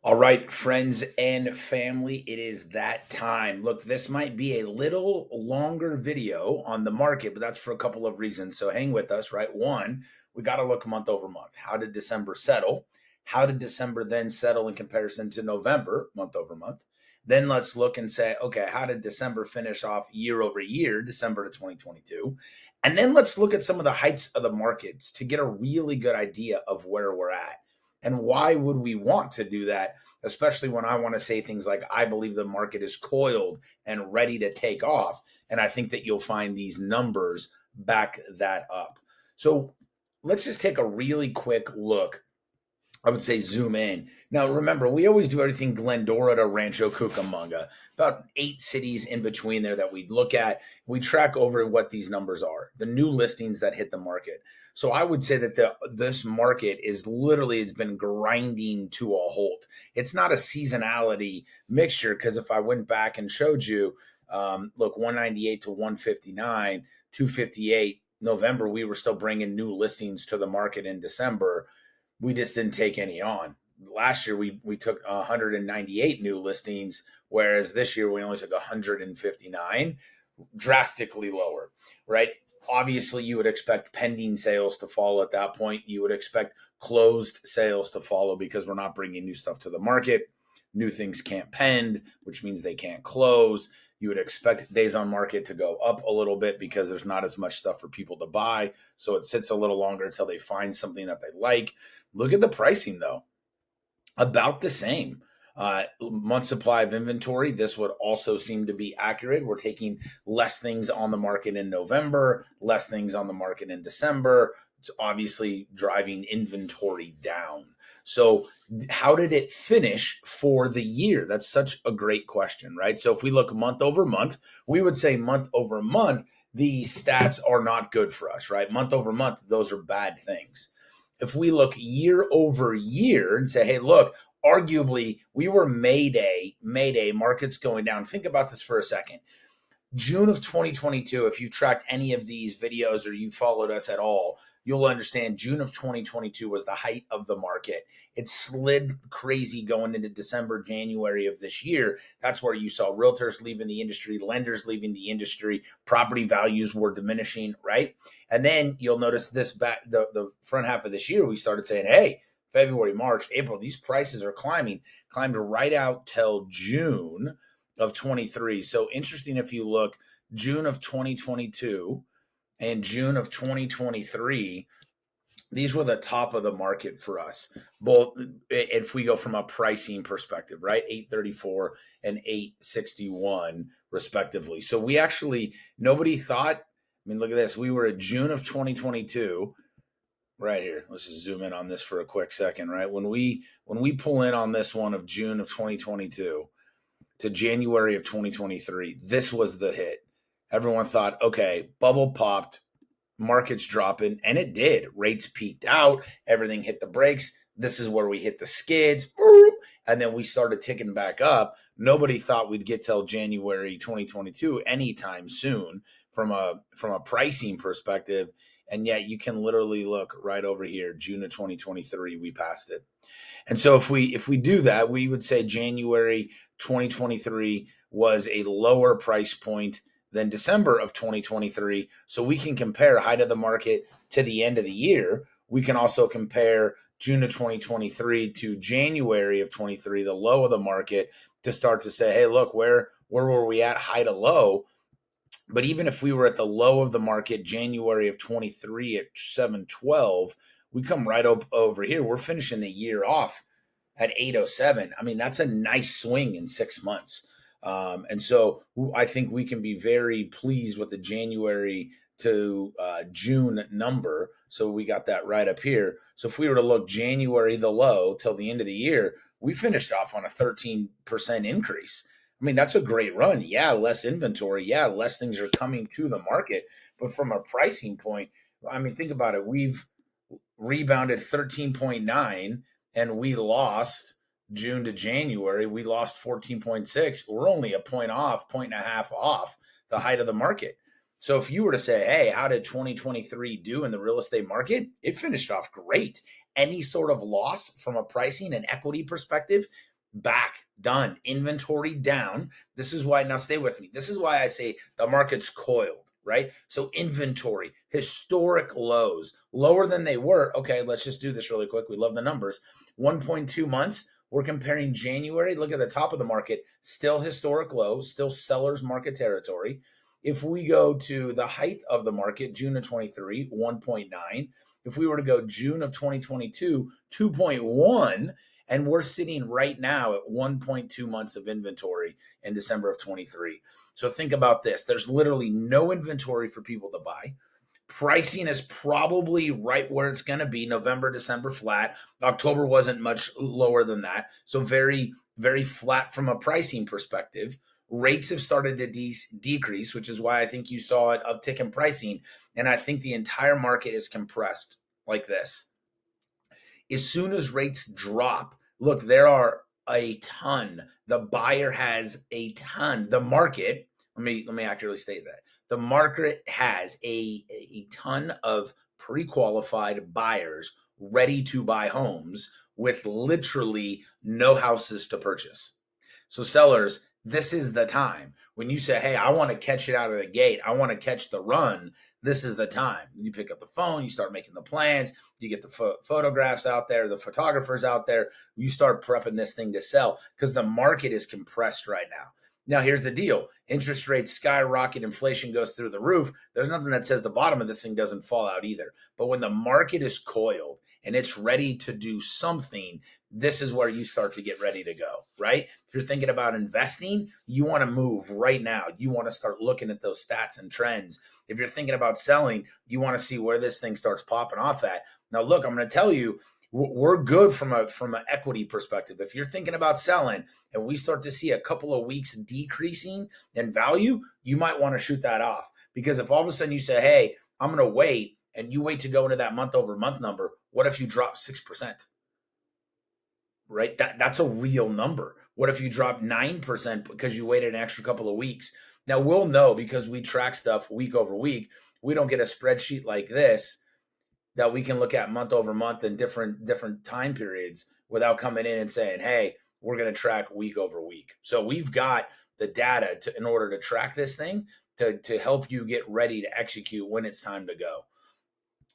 All right, friends and family, it is that time. Look, this might be a little longer video on the market, but that's for a couple of reasons. So hang with us, right? One, we got to look month over month. How did December settle? How did December then settle in comparison to November, month over month? Then let's look and say, okay, how did December finish off year over year, December to 2022? And then let's look at some of the heights of the markets to get a really good idea of where we're at. And why would we want to do that? Especially when I want to say things like, I believe the market is coiled and ready to take off. And I think that you'll find these numbers back that up. So let's just take a really quick look. I would say zoom in. Now, remember, we always do everything Glendora to Rancho Cucamonga, about 8 cities in between there that we look at. We track over what these numbers are, the new listings that hit the market. So I would say that this market is literally, it's been grinding to a halt. It's not a seasonality mixture because if I went back and showed you, look, 198 to 159, 258, November, we were still bringing new listings to the market in December. We just didn't take any on. Last year we took 198 new listings, whereas this year we only took 159, drastically lower, right? Obviously, you would expect pending sales to follow at that point. You would expect closed sales to follow because we're not bringing new stuff to the market. New things can't pend, which means they can't close. You would expect days on market to go up a little bit because there's not as much stuff for people to buy. So it sits a little longer until they find something that they like. Look at the pricing though, about the same. Month supply of inventory. This would also seem to be accurate. We're taking less things on the market in November, less things on the market in December. It's obviously driving inventory down. So, how did it finish for the year? That's such a great question, right? So, if we look month over month, we would say month over month, the stats are not good for us, right? Month over month, those are bad things. If we look year over year and say, hey, look, arguably we were Mayday, markets going down. Think about this for a second. June of 2022, if you've tracked any of these videos or you followed us at all, you'll understand June of 2022 was the height of the market. It slid crazy going into December, January of this year. That's where you saw realtors leaving the industry, lenders leaving the industry, property values were diminishing, right? And then you'll notice this back the front half of this year, we started saying, hey, February, March, April, these prices are climbed right out till June of 23. So interesting if you look June of 2022 and June of 2023, these were the top of the market for us. Both if we go from a pricing perspective, right? 834 and 861 respectively. So we actually nobody thought, I mean look at this. We were at June of 2022 right here. Let's just zoom in on this for a quick second, right? When we pull in on this one of June of 2022 to January of 2023, this was the hit. Everyone thought, okay, bubble popped, markets dropping, and it did. Rates peaked out, everything hit the brakes. This is where we hit the skids, and then we started ticking back up. Nobody thought we'd get till January 2022 anytime soon from a pricing perspective. And yet you can literally look right over here, June of 2023, we passed it. And so if we do that, we would say January 2023 was a lower price point than December of 2023. So we can compare height of the market to the end of the year. We can also compare June of 2023 to January of 23, the low of the market, to start to say, hey, look, where were we at high to low? But even if we were at the low of the market, January of 23 at 712, we come right up over here. We're finishing the year off at 807. I mean, that's a nice swing in 6 months. And so I think we can be very pleased with the January to June number. So we got that right up here. So if we were to look January, the low, till the end of the year, we finished off on a 13% increase. I mean, that's a great run. Yeah, less inventory. Yeah, less things are coming to the market. But from a pricing point, I mean, think about it. We've rebounded 13.9 and we lost June to January. We lost 14.6. We're only a point off, point and a half off the height of the market. So if you were to say, hey, how did 2023 do in the real estate market? It finished off great. Any sort of loss from a pricing and equity perspective, back, done. Inventory down. This is why, now stay with me. This is why I say the market's coiled, right? So inventory, historic lows, lower than they were. Okay, let's just do this really quick. We love the numbers. 1.2 months. We're comparing January. Look at the top of the market, still historic low, still seller's market territory. If we go to the height of the market, June of 23, 1.9. If we were to go June of 2022, 2.1, and we're sitting right now at 1.2 months of inventory in December of 23. So think about this. There's literally no inventory for people to buy. Pricing is probably right where it's going to be. November, December flat. October wasn't much lower than that. So very, very flat from a pricing perspective. Rates have started to decrease, which is why I think you saw an uptick in pricing. And I think the entire market is compressed like this. As soon as rates drop, look, there are a ton. The buyer has a ton. The market, let me accurately state that. The market has a ton of pre-qualified buyers ready to buy homes with literally no houses to purchase. So sellers, this is the time. When you say, hey, I want to catch it out of the gate, I want to catch the run, this is the time. You pick up the phone, you start making the plans, you get the photographs out there, the photographers out there, you start prepping this thing to sell because the market is compressed right now. Now, here's the deal. Interest rates skyrocket, inflation goes through the roof. There's nothing that says the bottom of this thing doesn't fall out either. But when the market is coiled and it's ready to do something, this is where you start to get ready to go, right? If you're thinking about investing, you want to move right now. You want to start looking at those stats and trends. If you're thinking about selling, you want to see where this thing starts popping off at. Now, look, I'm going to tell you, we're good from an equity perspective. If you're thinking about selling and we start to see a couple of weeks decreasing in value, you might want to shoot that off. Because if all of a sudden you say, hey, I'm going to wait, and you wait to go into that month over month number, what if you drop 6%? Right? That's a real number. What if you drop 9% because you waited an extra couple of weeks? Now we'll know because we track stuff week over week. We don't get a spreadsheet like this that we can look at month over month in different time periods without coming in and saying, hey, we're going to track week over week. So we've got the data in order to track this thing to help you get ready to execute when it's time to go.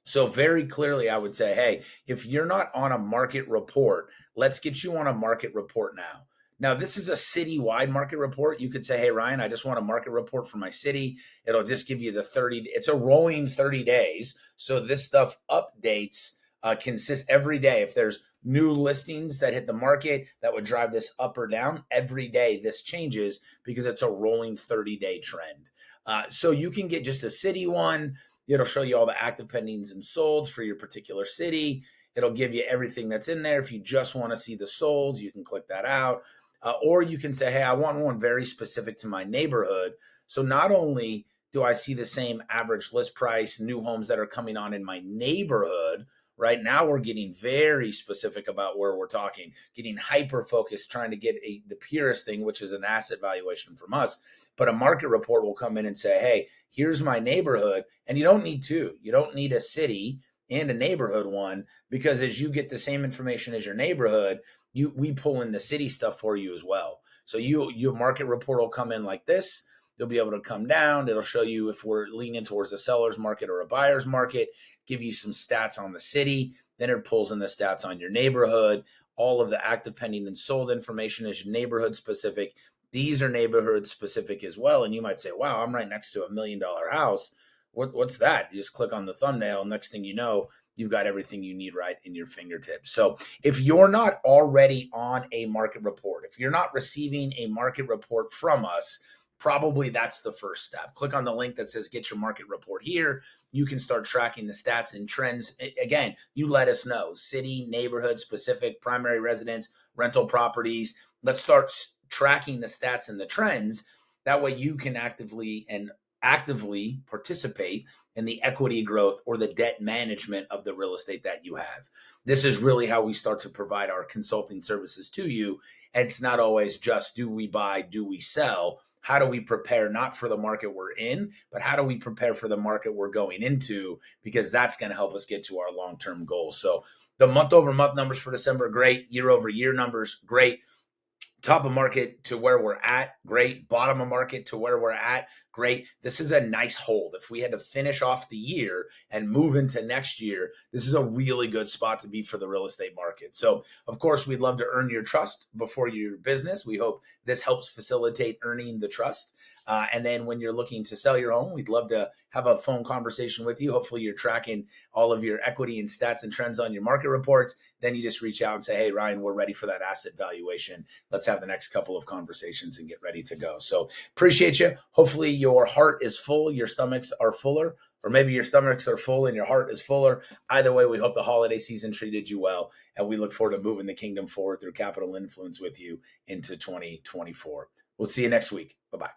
So very clearly, I would say, hey, if you're not on a market report, let's get you on a market report now. Now, this is a citywide market report. You could say, hey, Ryan, I just want a market report for my city. It'll just give you the 30. It's a rolling 30 days. So this stuff updates every day. If there's new listings that hit the market that would drive this up or down, every day this changes because it's a rolling 30-day trend. So you can get just a city one. It'll show you all the active pendings and solds for your particular city. It'll give you everything that's in there. If you just want to see the solds, you can click that out. Or you can say, hey, I want one very specific to my neighborhood. So not only do I see the same average list price, new homes that are coming on in my neighborhood, right now we're getting very specific about where we're talking, getting hyper-focused, trying to get the purest thing, which is an asset valuation from us. But a market report will come in and say, hey, here's my neighborhood. And you don't need two. You don't need a city and a neighborhood one, because as you get the same information as your neighborhood, we pull in the city stuff for you as well. So your market report will come in like this. You'll be able to come down. It'll show you if we're leaning towards a seller's market or a buyer's market, give you some stats on the city. Then it pulls in the stats on your neighborhood. All of the active pending and sold information is neighborhood specific. These are neighborhood specific as well. And you might say, wow, I'm right next to $1 million house. What's that? You just click on the thumbnail. Next thing you know, you've got everything you need right in your fingertips. So if you're not already on a market report, if you're not receiving a market report from us, probably that's the first step. Click on the link that says get your market report here. You can start tracking the stats and trends. Again, you let us know. City, neighborhood, specific, primary residence, rental properties. Let's start tracking the stats and the trends. That way you can actively participate in the equity growth or the debt management of the real estate that you have. This is really how we start to provide our consulting services to you. And it's not always just do we buy, do we sell? How do we prepare not for the market we're in, but how do we prepare for the market we're going into? Because that's going to help us get to our long-term goals. So the month over month numbers for December, great. Year over year numbers, great. top of market to where we're at, great. Bottom of market to where we're at, great. This is a nice hold. If we had to finish off the year and move into next year, this is a really good spot to be for the real estate market. So, of course, we'd love to earn your trust before your business. We hope this helps facilitate earning the trust. And then when you're looking to sell your home, we'd love to have a phone conversation with you. Hopefully, you're tracking all of your equity and stats and trends on your market reports. Then you just reach out and say, hey, Ryan, we're ready for that asset valuation. Let's have the next couple of conversations and get ready to go. So appreciate you. Hopefully, your heart is full, your stomachs are fuller, or maybe your stomachs are full and your heart is fuller. Either way, we hope the holiday season treated you well. And we look forward to moving the kingdom forward through capital influence with you into 2024. We'll see you next week. Bye-bye.